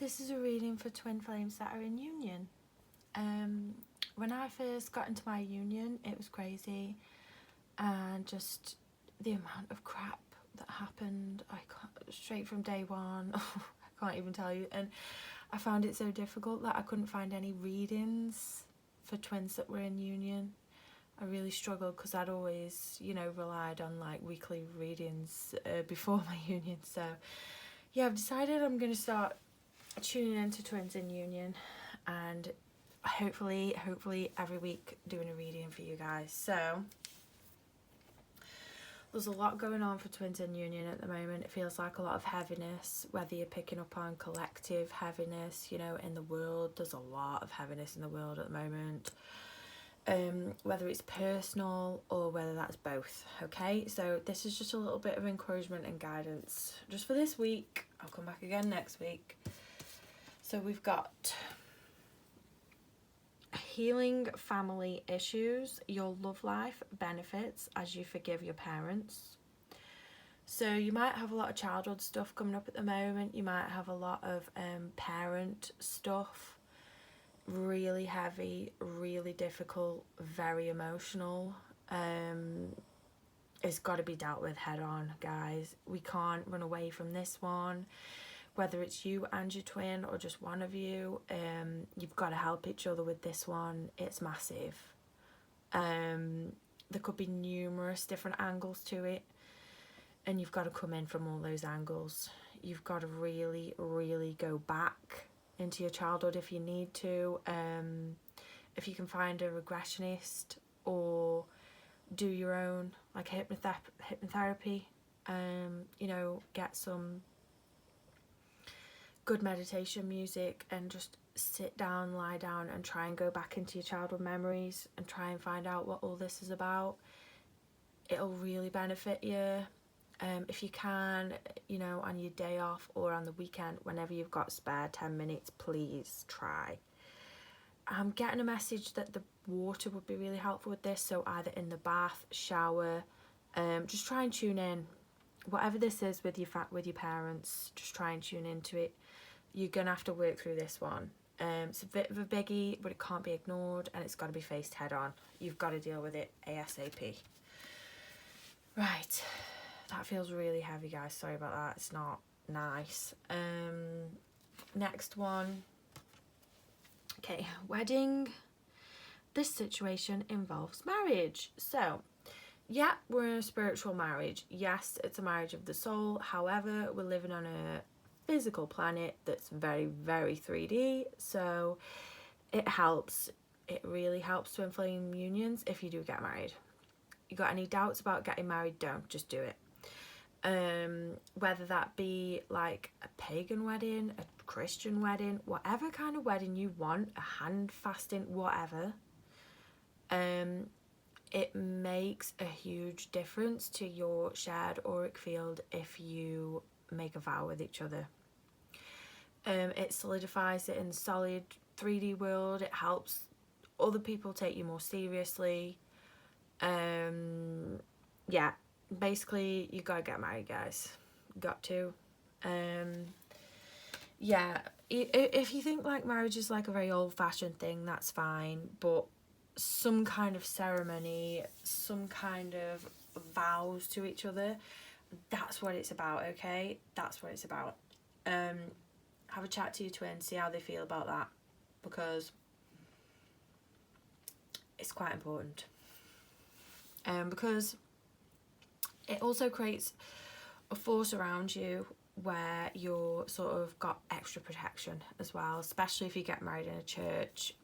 This is a reading for twin flames that are in union. When I first got into my union, it was crazy, and just the amount of crap that happened, straight from day one. I can't even tell you. And I found it so difficult that I couldn't find any readings for twins that were in union. I really struggled because I'd always, relied on like weekly readings before my union. So yeah, I've decided I'm going to start tuning into twins in union, and hopefully every week doing a reading for you guys. So there's a lot going on for twins in union at the moment. It feels like a lot of heaviness, whether you're picking up on collective heaviness, in the world. There's a lot of heaviness in the world at the moment, whether it's personal or whether that's both. Okay, so this is just a little bit of encouragement and guidance just for this week. I'll come back again next week. So we've got healing family issues, your love life benefits as you forgive your parents. So you might have a lot of childhood stuff coming up at the moment. You might have a lot of parent stuff, really heavy, really difficult, very emotional. It's got to be dealt with head on, guys. We can't run away from this one. Whether it's you and your twin or just one of you, you've got to help each other with this one. It's massive. There could be numerous different angles to it, and you've got to come in from all those angles. You've got to really, really go back into your childhood if you need to. If you can find a regressionist or do your own, like hypnotherapy, get some good meditation music and just sit down, lie down and try and go back into your childhood memories and try and find out what all this is about. It'll really benefit you. If you can, on your day off or on the weekend, whenever you've got spare 10 minutes, please try. I'm getting a message that the water would be really helpful with this, so either in the bath, shower, just try and tune in. Whatever this is with your parents, just try and tune into it. You're gonna have to work through this one. It's a bit of a biggie, but it can't be ignored, and it's got to be faced head on. You've got to deal with it ASAP. Right, that feels really heavy, guys. Sorry about that. It's not nice. Next one. Okay, wedding. This situation involves marriage. So yeah, we're in a spiritual marriage. Yes, it's a marriage of the soul. However, we're living on a physical planet that's very, very 3D. So it helps. It really helps to inflame unions if you do get married. You got any doubts about getting married? Don't. Just do it. Whether that be like a pagan wedding, a Christian wedding, whatever kind of wedding you want, a hand fasting, whatever. It makes a huge difference to your shared auric field if you make a vow with each other. It solidifies it in the solid 3D world. It helps other people take you more seriously. Yeah, basically you gotta get married, guys. Got to. Yeah, if you think like marriage is like a very old-fashioned thing, that's fine, but some kind of ceremony, some kind of vows to each other, that's what it's about. Okay, that's what it's about. Have a chat to your twin, see how they feel about that, because it's quite important. Because it also creates a force around you where you're sort of got extra protection as well, especially if you get married in a church,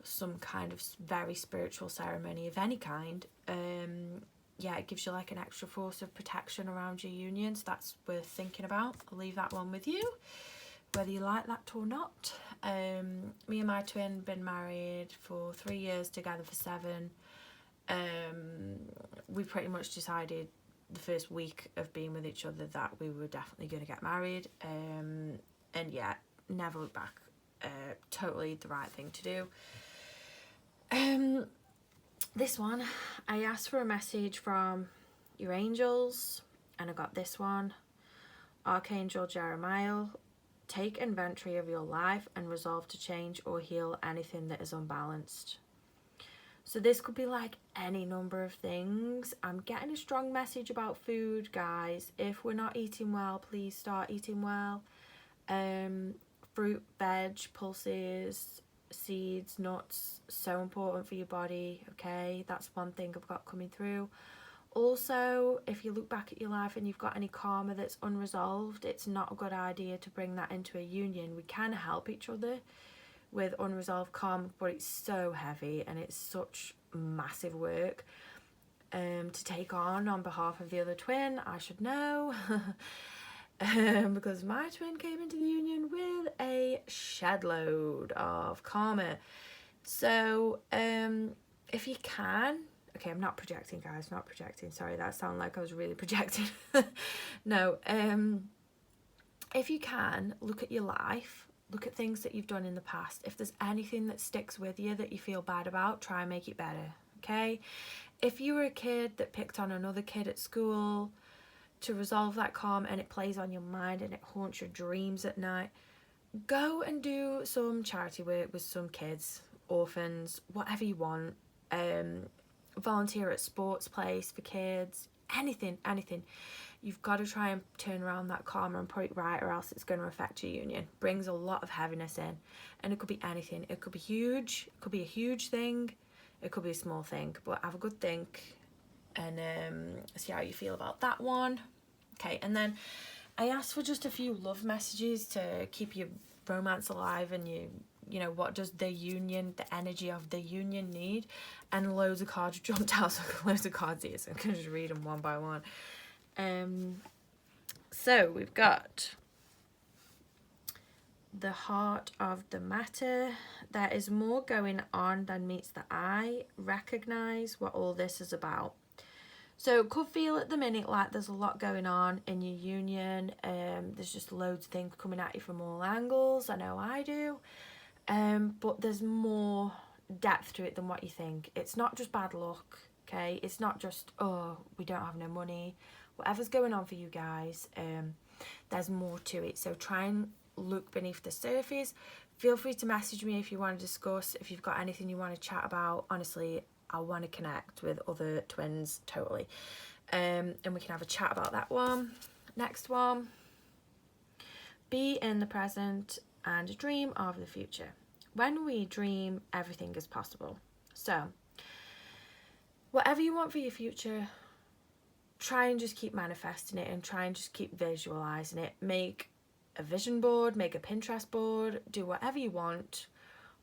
some kind of very spiritual ceremony of any kind. Yeah, it gives you like an extra force of protection around your union, so that's worth thinking about. I'll leave that one with you, whether you like that or not. Me and my twin been married for 3 years, together for 7. We pretty much decided the first week of being with each other that we were definitely going to get married, and yeah, never look back. Totally the right thing to do. This one, I asked for a message from your angels, and I got this one, Archangel Jeremiah. take inventory of your life and resolve to change or heal anything that is unbalanced. So this could be like any number of things. I'm getting a strong message about food, guys. If we're not eating well, please start eating well. Fruit, veg, pulses, seeds, nuts, so important for your body, okay? That's one thing I've got coming through. Also, if you look back at your life and you've got any karma that's unresolved, it's not a good idea to bring that into a union. We can help each other with unresolved karma, but it's so heavy and it's such massive work to take on behalf of the other twin. I should know. Because my twin came into the union with a shed load of karma. So if you can, okay, I'm not projecting, guys, not projecting, sorry, that sounded like I was really projecting. No, if you can, look at your life, look at things that you've done in the past. If there's anything that sticks with you that you feel bad about, try and make it better, okay? If you were a kid that picked on another kid at school, to resolve that karma and it plays on your mind and it haunts your dreams at night, go and do some charity work with some kids, orphans, whatever you want. Volunteer at sports place for kids, anything. You've got to try and turn around that karma and put it right, or else it's going to affect your union. Brings a lot of heaviness in, and it could be anything. It could be huge, it could be a huge thing, it could be a small thing, but have a good think and see how you feel about that one. Okay, and then I asked for just a few love messages to keep your romance alive, and you know, what does the union, the energy of the union need? And loads of cards jumped out, so loads of cards here, so I'm going to just read them one by one. So we've got the heart of the matter. There is more going on than meets the eye. Recognize what all this is about. So it could feel at the minute like there's a lot going on in your union. There's just loads of things coming at you from all angles. I know I do. But there's more depth to it than what you think. It's not just bad luck, okay? It's not just, oh, we don't have no money. Whatever's going on for you guys, there's more to it. So try and look beneath the surface. Feel free to message me if you want to discuss, if you've got anything you want to chat about. Honestly, I want to connect with other twins, totally. And we can have a chat about that one. Next one. Be in the present and dream of the future. When we dream, everything is possible. So, whatever you want for your future, try and just keep manifesting it and try and just keep visualizing it. Make a vision board, make a Pinterest board, do whatever you want,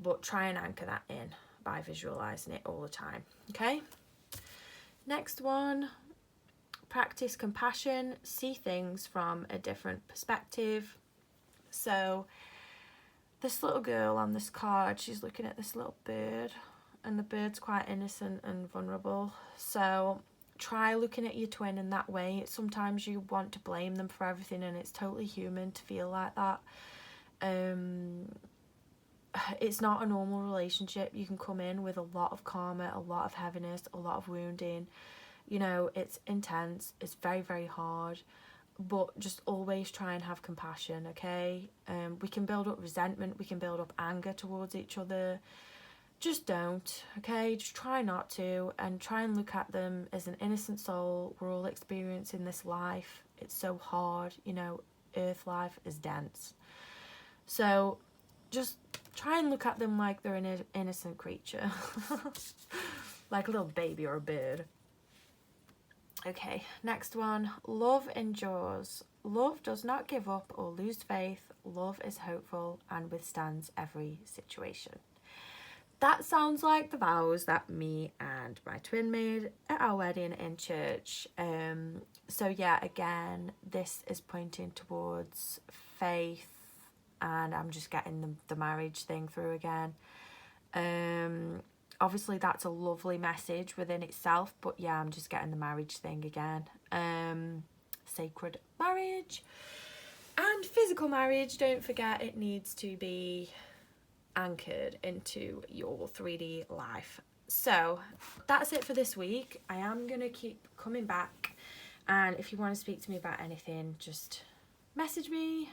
but try and anchor that in by visualizing it all the time, okay? Next one, practice compassion, see things from a different perspective. So this little girl on this card, she's looking at this little bird, and the bird's quite innocent and vulnerable. So try looking at your twin in that way. Sometimes you want to blame them for everything, and it's totally human to feel like that. It's not a normal relationship. You can come in with a lot of karma, a lot of heaviness, a lot of wounding. You know, it's intense, it's very, very hard, but just always try and have compassion, okay? We can build up resentment, we can build up anger towards each other. Just don't, okay? Just try not to, and try and look at them as an innocent soul. We're all experiencing this life. It's so hard, you know, earth life is dense. So just try and look at them like they're an innocent creature. Like a little baby or a bird. Okay, next one. Love endures. Love does not give up or lose faith. Love is hopeful and withstands every situation. That sounds like the vows that me and my twin made at our wedding in church. So yeah, again, this is pointing towards faith, and I'm just getting the marriage thing through again. Obviously that's a lovely message within itself, but yeah, I'm just getting the marriage thing again. Sacred marriage and physical marriage, don't forget, it needs to be anchored into your 3D life. So that's it for this week. I am gonna keep coming back, and if you want to speak to me about anything, just message me.